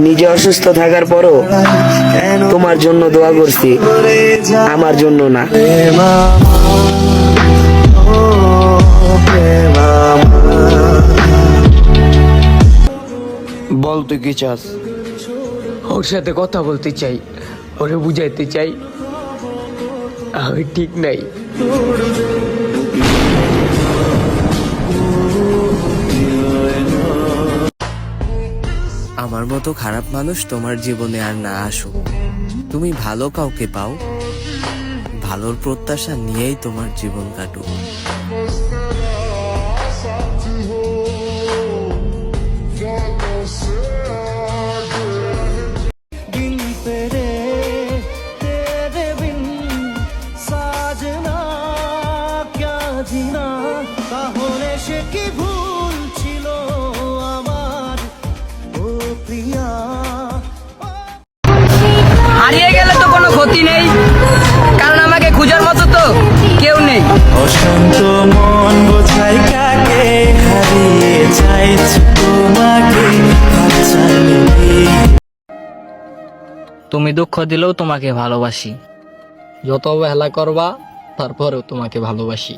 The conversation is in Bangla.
নিজে অসুস্থ থাকার পরও তোমার জন্য দোয়া করছি, আমার জন্য না। বল তুই কি চাস? ওর সাথে কথা বলতে চাই, ওরে বুঝাইতে চাই আমি ঠিক নাই। আমার মতো খারাপ মানুষ তোমার জীবনে আর না আসুক। তুমি ভালো কাউকে পাও, ভালোর প্রত্যাশা নিয়েই তোমার জীবন কাটুক। তাহলে সে কি ভুল ছিল আমার, ও প্রিয়া। হারিয়ে গেলে তো কোনো ক্ষতি নেই, কারণ আমাকে খোঁজার মতো তো কেউ নেই। অশান্ত মন বোঝাই কাকে, হারিয়ে চাইছি তোমাকে। তুমি দুঃখ দিলেও তোমাকে ভালোবাসি, যত অবহেলা করবা তারপরেও তোমাকে ভালোবাসি।